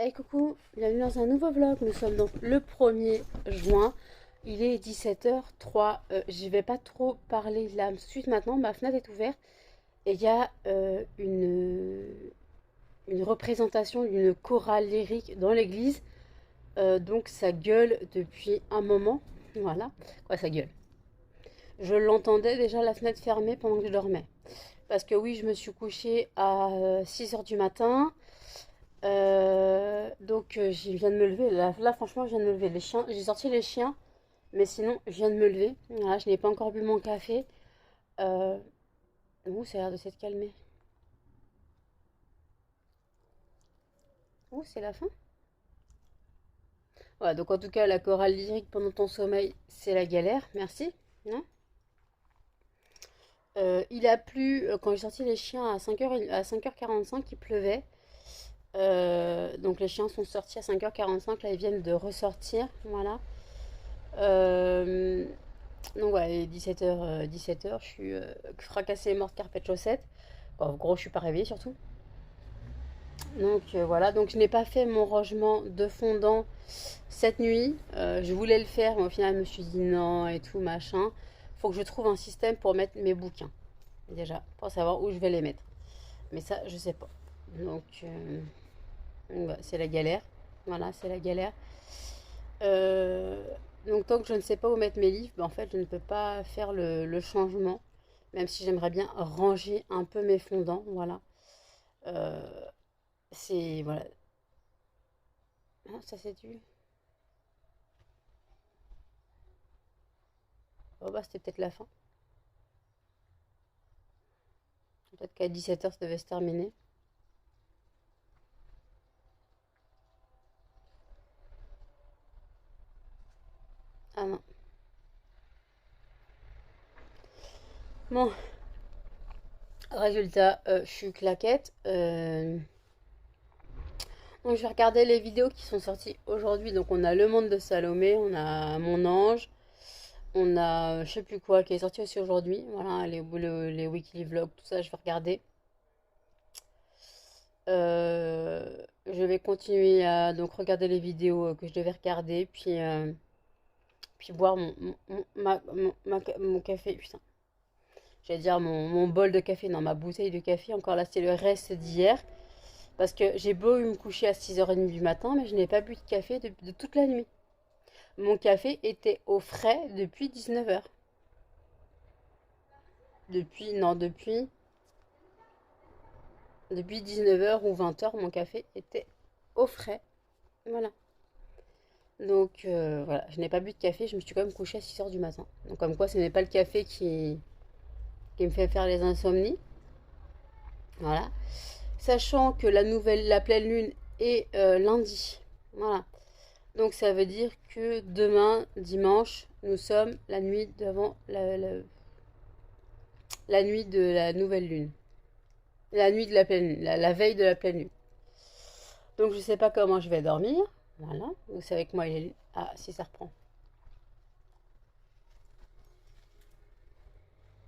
Hey coucou, bienvenue dans un nouveau vlog. Nous sommes donc le 1er juin. Il est 17h03. Je vais pas trop parler là tout de suite maintenant. Ma fenêtre est ouverte et il y a une représentation d'une chorale lyrique dans l'église. Donc ça gueule depuis un moment. Voilà. Quoi, ça gueule? Je l'entendais déjà la fenêtre fermée pendant que je dormais. Parce que oui, je me suis couchée à 6h du matin. Donc je viens de me lever. Là, franchement, je viens de me lever. Les chiens, j'ai sorti les chiens, mais sinon, je viens de me lever. Voilà, je n'ai pas encore bu mon café. Euh, Ouh, ça a l'air de s'être calmé. Ouh, c'est la fin. Voilà, donc en tout cas, la chorale lyrique pendant ton sommeil, c'est la galère. Merci. Hein. Il a plu quand j'ai sorti les chiens à 5h45, il pleuvait. Donc les chiens sont sortis à 5h45. Là, ils viennent de ressortir. Voilà. Euh, Donc ouais, 17h, 17h, je suis fracassée, morte, carpette, chaussette. Bon, en gros, je suis pas réveillée surtout. Donc voilà, donc je n'ai pas fait mon rangement de fondant cette nuit. Je voulais le faire, mais au final, je me suis dit non et tout, machin. Faut que je trouve un système pour mettre mes bouquins, déjà, pour savoir où je vais les mettre. Mais ça, je sais pas. Donc, c'est la galère. Voilà, c'est la galère. Euh, donc tant que je ne sais pas où mettre mes livres, ben, en fait, je ne peux pas faire le changement, même si j'aimerais bien ranger un peu mes fondants. Voilà. Euh, c'est voilà. Ah, ça c'est du. Oh bah c'était peut-être la fin. Peut-être qu'à 17h ça devait se terminer. Ah non. Bon, résultat, je suis claquette. Donc je vais regarder les vidéos qui sont sorties aujourd'hui. Donc on a Le Monde de Salomé, on a Mon Ange. On a je sais plus quoi qui est sorti aussi aujourd'hui. Voilà, les weekly vlogs, tout ça, je vais regarder. Je vais continuer à donc regarder les vidéos que je devais regarder, puis boire mon café. Putain, j'allais dire mon bol de café, non, ma bouteille de café. Encore là, c'est le reste d'hier. Parce que j'ai beau me coucher à 6h30 du matin, mais je n'ai pas bu de café de toute la nuit. Mon café était au frais depuis 19h. Depuis 19h ou 20h, mon café était au frais. Voilà. Donc voilà, je n'ai pas bu de café, je me suis quand même couchée à 6h du matin. Donc comme quoi ce n'est pas le café qui me fait faire les insomnies. Voilà. Sachant que la pleine lune est lundi. Voilà. Donc ça veut dire que demain, dimanche, nous sommes la nuit devant la nuit de la nouvelle lune. La nuit de la pleine lune, la veille de la pleine lune. Donc je sais pas comment je vais dormir. Voilà. Vous savez que moi, ah, si ça reprend.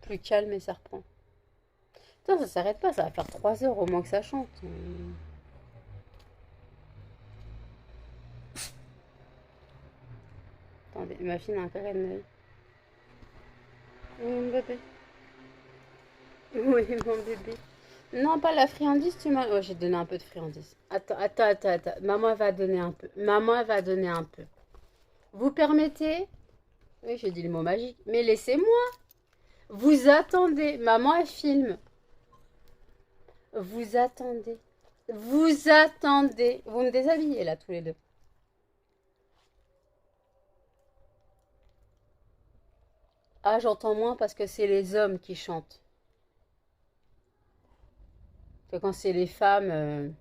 Plus calme et ça reprend. Putain, ça s'arrête pas, ça va faire 3 heures au moins que ça chante. Attendez, ma fille a un carré de l'œil. Oui, mon bébé. Oui, mon bébé. Non, pas la friandise, tu m'as. Oh, j'ai donné un peu de friandise. Attends. Maman va donner un peu. Maman va donner un peu. Vous permettez? Oui, j'ai dit le mot magique. Mais laissez-moi. Vous attendez. Maman, elle filme. Vous attendez. Vous attendez. Vous me déshabillez là, tous les deux. Ah, j'entends moins parce que c'est les hommes qui chantent. Que quand c'est les femmes.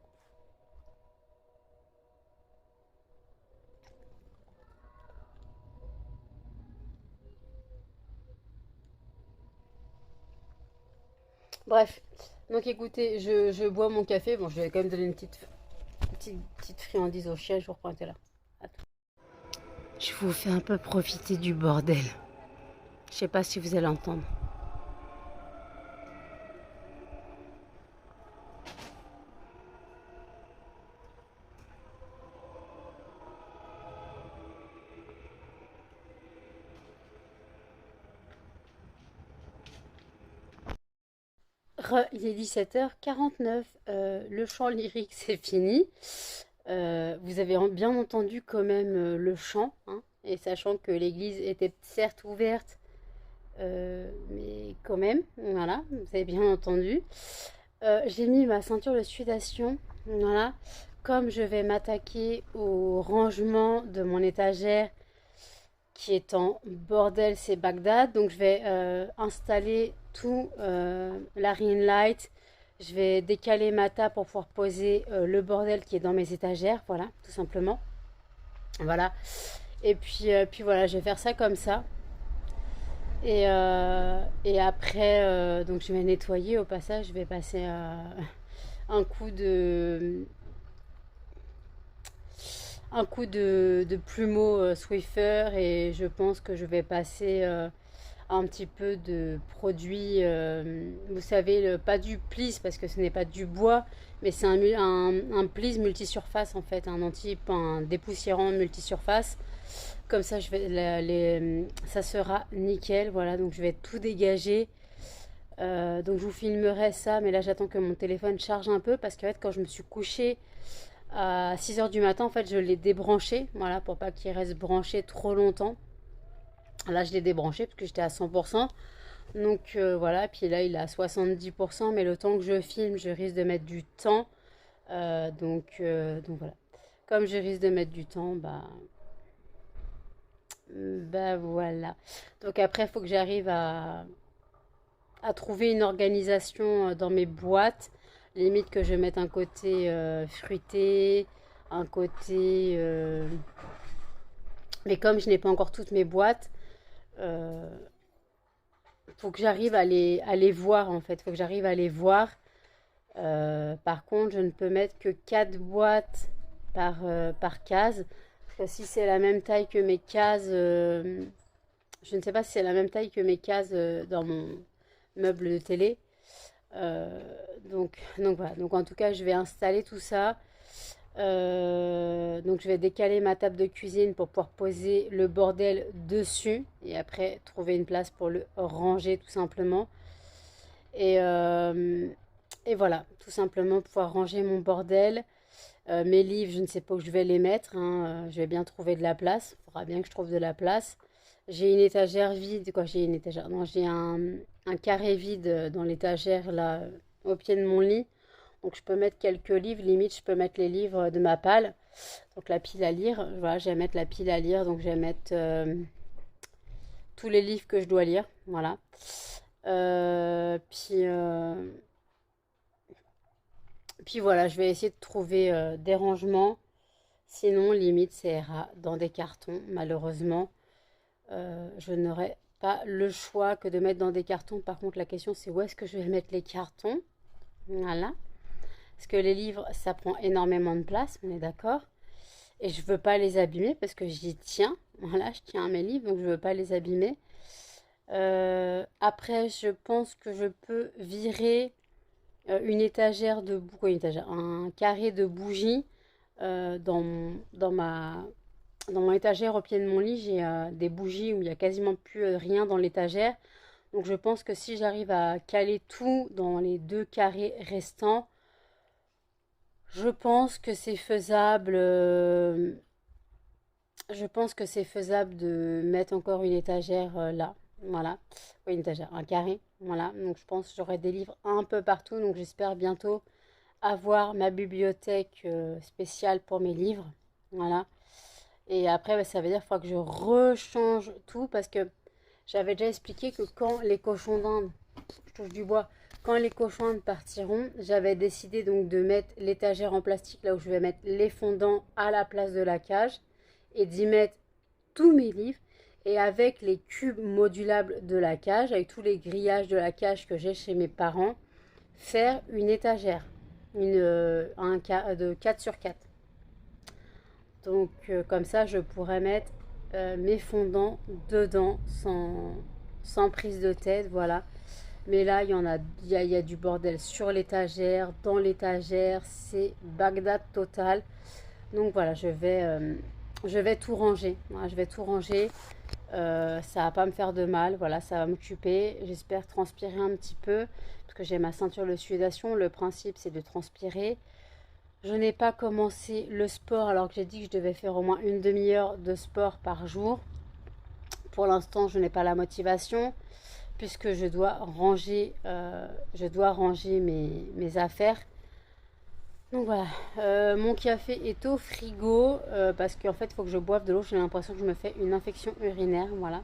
Bref. Donc écoutez, je bois mon café. Bon, je vais quand même donner une petite friandise au chien. Je vous reprends là. Attends. Je vous fais un peu profiter du bordel. Je sais pas si vous allez entendre. Il est 17h49. Le chant lyrique, c'est fini. Vous avez bien entendu quand même le chant, hein, et sachant que l'église était certes ouverte, mais quand même, voilà, vous avez bien entendu. J'ai mis ma ceinture de sudation, voilà. Comme je vais m'attaquer au rangement de mon étagère qui est en bordel, c'est Bagdad. Donc je vais installer tout la ring light. Je vais décaler ma table pour pouvoir poser le bordel qui est dans mes étagères. Voilà, tout simplement. Voilà. Et puis voilà, je vais faire ça comme ça. Et après, donc je vais nettoyer. Au passage, je vais passer un coup de de plumeau Swiffer, et je pense que je vais passer un petit peu de produit, vous savez, pas du plisse parce que ce n'est pas du bois, mais c'est un plisse multisurface en fait, un dépoussiérant multisurface. Comme ça, ça sera nickel. Voilà, donc je vais tout dégager. Donc je vous filmerai ça, mais là j'attends que mon téléphone charge un peu parce qu'en fait, quand je me suis couchée à 6 h du matin, en fait, je l'ai débranché, voilà, pour pas qu'il reste branché trop longtemps. Là, je l'ai débranché parce que j'étais à 100%. Donc voilà, puis là, il est à 70%, mais le temps que je filme, je risque de mettre du temps. Donc voilà. Comme je risque de mettre du temps, bah voilà. Donc après, il faut que j'arrive à trouver une organisation dans mes boîtes. Limite que je mette un côté fruité, un côté... Mais comme je n'ai pas encore toutes mes boîtes, euh, faut que j'arrive à les voir en fait. Faut que j'arrive à les voir. Par contre, je ne peux mettre que 4 boîtes par case. Parce que si c'est la même taille que mes cases... je ne sais pas si c'est la même taille que mes cases dans mon meuble de télé. Donc voilà, donc en tout cas je vais installer tout ça. Donc je vais décaler ma table de cuisine pour pouvoir poser le bordel dessus et après trouver une place pour le ranger tout simplement. Et, euh, et voilà, tout simplement pouvoir ranger mon bordel. Mes livres, je ne sais pas où je vais les mettre, hein. Je vais bien trouver de la place. Il faudra bien que je trouve de la place. J'ai une étagère vide. Quoi, j'ai une étagère? Non, j'ai un carré vide dans l'étagère là, au pied de mon lit. Donc je peux mettre quelques livres. Limite, je peux mettre les livres de ma palle. Donc la pile à lire. Voilà, je vais mettre la pile à lire. Donc je vais mettre tous les livres que je dois lire. Voilà. Euh, puis, euh, puis voilà, je vais essayer de trouver des rangements. Sinon, limite, ça ira dans des cartons, malheureusement. Je n'aurai pas le choix que de mettre dans des cartons. Par contre, la question, c'est où est-ce que je vais mettre les cartons? Voilà. Parce que les livres, ça prend énormément de place, on est d'accord. Et je veux pas les abîmer parce que j'y tiens. Voilà, je tiens à mes livres, donc je veux pas les abîmer. Après, je pense que je peux virer une étagère de quoi, une étagère, un carré de bougies dans mon étagère au pied de mon lit. J'ai des bougies où il y a quasiment plus rien dans l'étagère. Donc je pense que si j'arrive à caler tout dans les 2 carrés restants, je pense que c'est faisable. Je pense que c'est faisable de mettre encore une étagère là. Voilà. Oui, une étagère, un carré. Voilà. Donc je pense que j'aurai des livres un peu partout. Donc j'espère bientôt avoir ma bibliothèque spéciale pour mes livres. Voilà. Et après, bah, ça veut dire qu'il faudra que je rechange tout parce que j'avais déjà expliqué que quand les cochons d'Inde, je touche du bois, quand les cochons d'Inde partiront, j'avais décidé donc de mettre l'étagère en plastique là où je vais mettre les fondants à la place de la cage et d'y mettre tous mes livres. Et avec les cubes modulables de la cage, avec tous les grillages de la cage que j'ai chez mes parents, faire une étagère de 4 sur 4. Donc comme ça, je pourrais mettre mes fondants dedans sans prise de tête, voilà. Mais là, il y a du bordel sur l'étagère, dans l'étagère, c'est Bagdad total. Donc voilà, je vais tout ranger. Voilà, je vais tout ranger. Ça va pas me faire de mal, voilà, ça va m'occuper. J'espère transpirer un petit peu, parce que j'ai ma ceinture de sudation. Le principe, c'est de transpirer. Je n'ai pas commencé le sport alors que j'ai dit que je devais faire au moins une demi-heure de sport par jour. Pour l'instant, je n'ai pas la motivation puisque je dois ranger mes affaires. Donc voilà, mon café est au frigo parce qu'en fait, il faut que je boive de l'eau. J'ai l'impression que je me fais une infection urinaire. Voilà,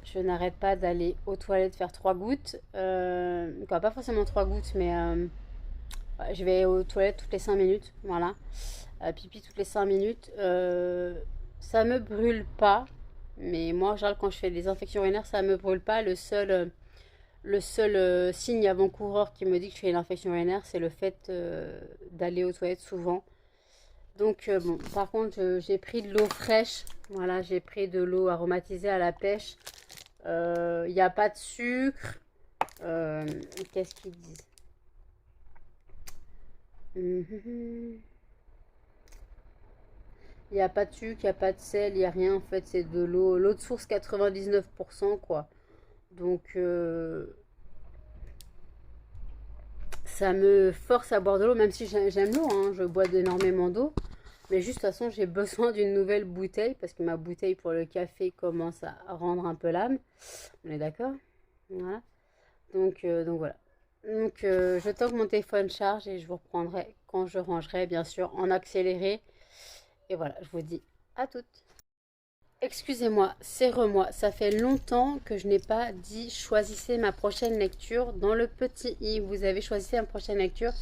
je n'arrête pas d'aller aux toilettes faire 3 gouttes. Quoi, pas forcément 3 gouttes, mais je vais aux toilettes toutes les 5 minutes. Voilà, pipi toutes les 5 minutes. Ça me brûle pas, mais moi, en général, quand je fais des infections urinaires, ça me brûle pas. Le seul signe avant-coureur qui me dit que je fais une infection urinaire, c'est le fait d'aller aux toilettes souvent. Donc, bon, par contre, j'ai pris de l'eau fraîche. Voilà, j'ai pris de l'eau aromatisée à la pêche. Il n'y a pas de sucre. Qu'est-ce qu'ils disent? Il n'y a pas de sucre, il n'y a pas de sel, il n'y a rien. En fait, c'est de l'eau de source 99%, quoi. Donc, ça me force à boire de l'eau, même si j'aime l'eau, hein, je bois énormément d'eau. Mais juste, de toute façon, j'ai besoin d'une nouvelle bouteille parce que ma bouteille pour le café commence à rendre un peu l'âme. On est d'accord? Voilà. Donc voilà. Donc, je temps que mon téléphone charge et je vous reprendrai quand je rangerai, bien sûr, en accéléré. Et voilà, je vous dis à toutes. Excusez-moi, c'est moi. Ça fait longtemps que je n'ai pas dit choisissez ma prochaine lecture. Dans le petit i, vous avez choisi ma prochaine lecture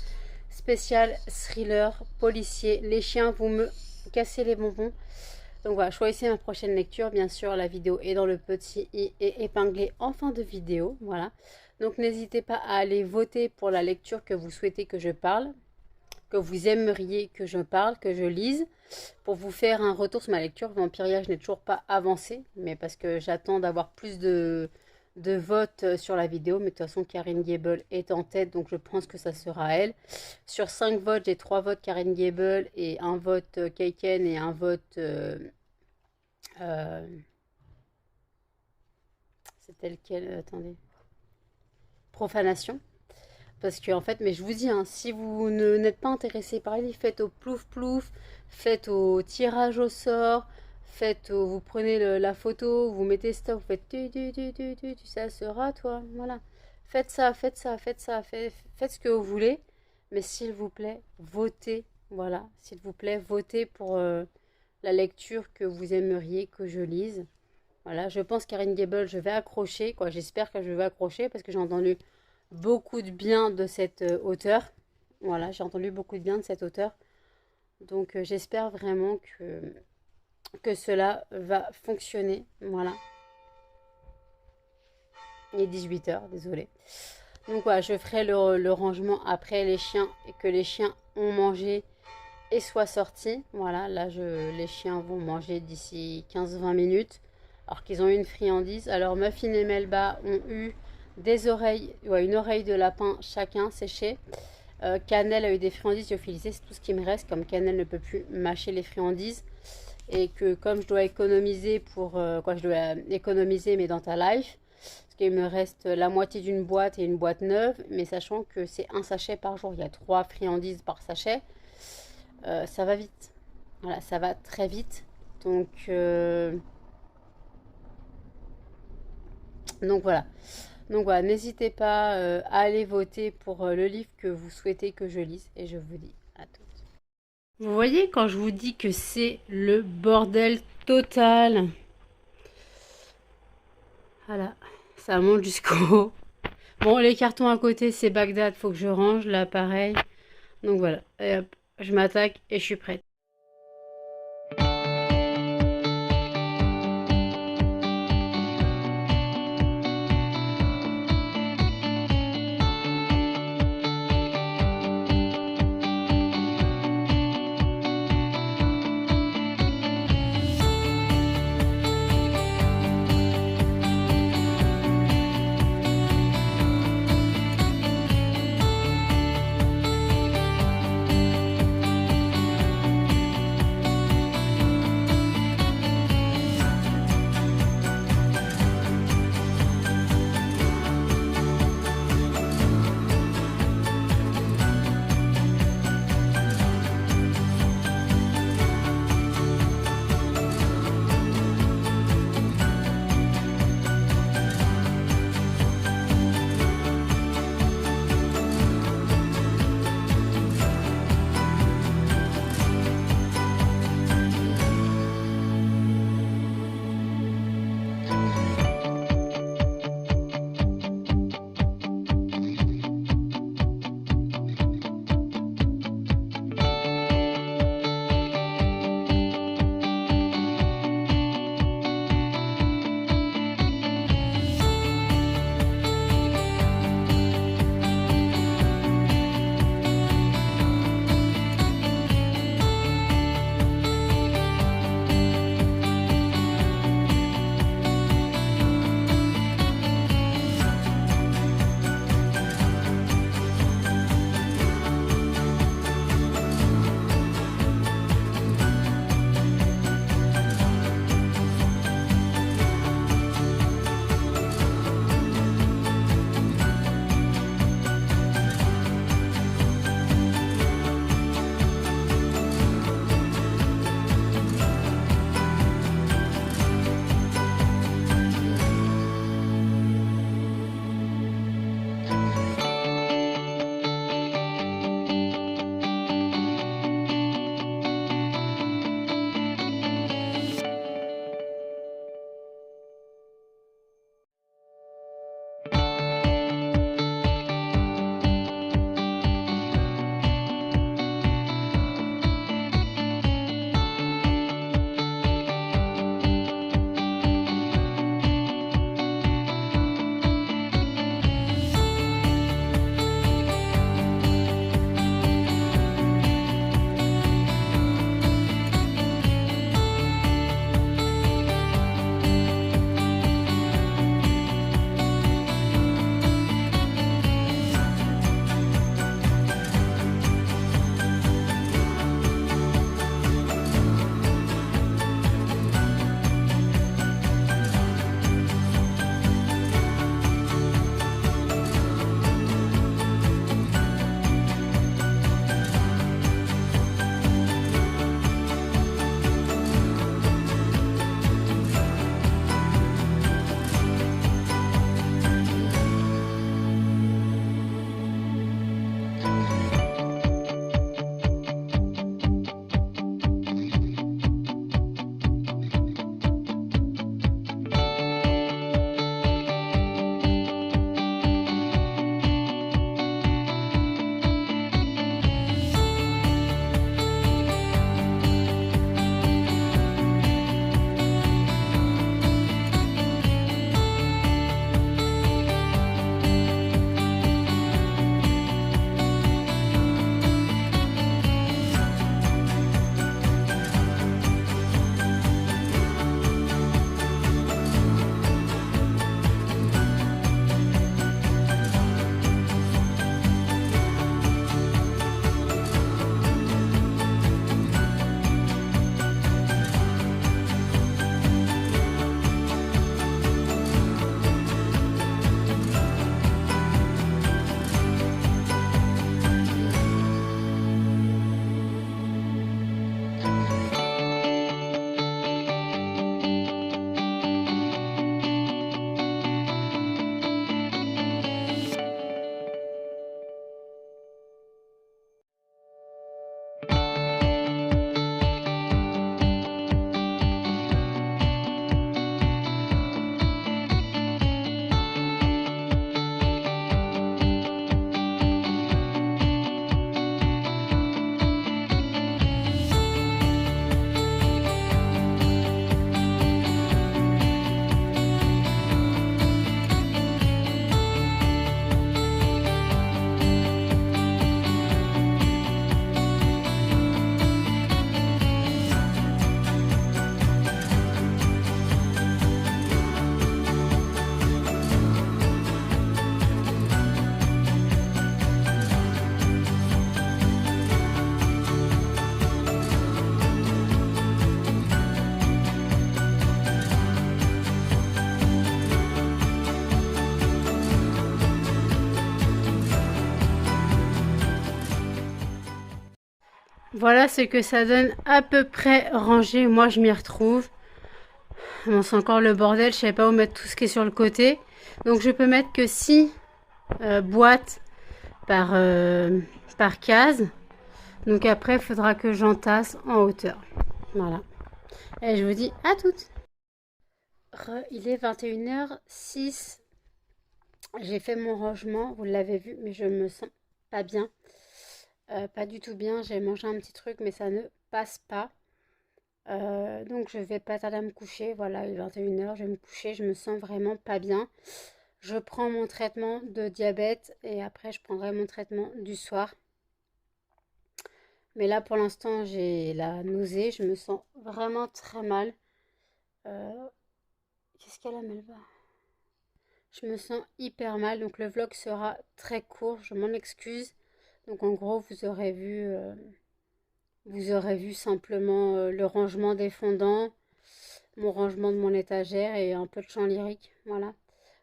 spécial thriller policier. Les chiens, vous me cassez les bonbons. Donc voilà, choisissez ma prochaine lecture. Bien sûr, la vidéo est dans le petit i et épinglée en fin de vidéo. Voilà. Donc n'hésitez pas à aller voter pour la lecture que vous souhaitez que je parle, que vous aimeriez que je parle, que je lise. Pour vous faire un retour sur ma lecture, Vampiria, je n'ai toujours pas avancé, mais parce que j'attends d'avoir plus de votes sur la vidéo. Mais de toute façon, Karine Gable est en tête, donc je pense que ça sera elle. Sur 5 votes, j'ai 3 votes Karine Gable et un vote Keiken et un vote... c'était lequel? Attendez. Profanation. Parce que en fait, mais je vous dis, hein, si vous n'êtes pas intéressé par les, faites au plouf plouf, faites au tirage au sort, vous prenez la photo, vous mettez stop, vous faites ça sera toi, voilà. Faites ça, faites ça, faites ça, faites ce que vous voulez, mais s'il vous plaît, votez, voilà, s'il vous plaît, votez pour la lecture que vous aimeriez que je lise. Voilà, je pense Karine Gable, je vais accrocher, quoi, j'espère que je vais accrocher parce que j'ai entendu beaucoup de bien de cette auteure. Voilà, j'ai entendu beaucoup de bien de cette auteure. Donc j'espère vraiment que cela va fonctionner. Voilà. Il est 18h, désolé. Donc voilà, je ferai le rangement après les chiens et que les chiens ont mangé et soient sortis. Voilà, là les chiens vont manger d'ici 15-20 minutes. Alors qu'ils ont eu une friandise. Alors Muffin et Melba ont eu des oreilles, ouais, une oreille de lapin chacun séchée. Cannelle a eu des friandises lyophilisées, c'est tout ce qui me reste, comme Cannelle ne peut plus mâcher les friandises. Et que comme je dois économiser je dois économiser mes Dental Life, parce qu'il me reste la moitié d'une boîte et une boîte neuve, mais sachant que c'est un sachet par jour, il y a 3 friandises par sachet, ça va vite. Voilà, ça va très vite. Donc voilà. Donc voilà, n'hésitez pas à aller voter pour le livre que vous souhaitez que je lise. Et je vous dis à toutes. Vous voyez quand je vous dis que c'est le bordel total. Voilà, ça monte jusqu'au... Bon, les cartons à côté, c'est Bagdad, faut que je range. Là, pareil. Donc voilà, et hop, je m'attaque et je suis prête. Voilà ce que ça donne à peu près rangé. Moi, je m'y retrouve. Bon, c'est encore le bordel. Je ne savais pas où mettre tout ce qui est sur le côté. Donc, je peux mettre que 6 boîtes par case. Donc, après, il faudra que j'entasse en hauteur. Voilà. Et je vous dis à toutes. Il est 21h06. J'ai fait mon rangement. Vous l'avez vu, mais je me sens pas bien. Pas du tout bien. J'ai mangé un petit truc, mais ça ne passe pas. Donc je vais pas tarder à me coucher. Voilà, il est 21h, je vais me coucher. Je me sens vraiment pas bien. Je prends mon traitement de diabète et après je prendrai mon traitement du soir. Mais là pour l'instant j'ai la nausée. Je me sens vraiment très mal. Euh, Qu'est-ce qu'elle a, Melba? Je me sens hyper mal. Donc le vlog sera très court. Je m'en excuse. Donc en gros vous aurez vu simplement le rangement des fondants, mon rangement de mon étagère et un peu de chant lyrique. Voilà.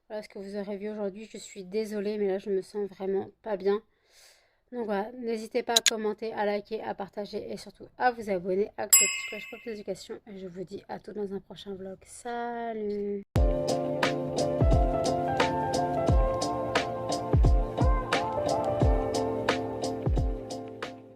Voilà ce que vous aurez vu aujourd'hui. Je suis désolée, mais là, je me sens vraiment pas bien. Donc voilà, n'hésitez pas à commenter, à liker, à partager et surtout à vous abonner, à activer la cloche pour plus d'éducation. Et je vous dis à tous dans un prochain vlog. Salut!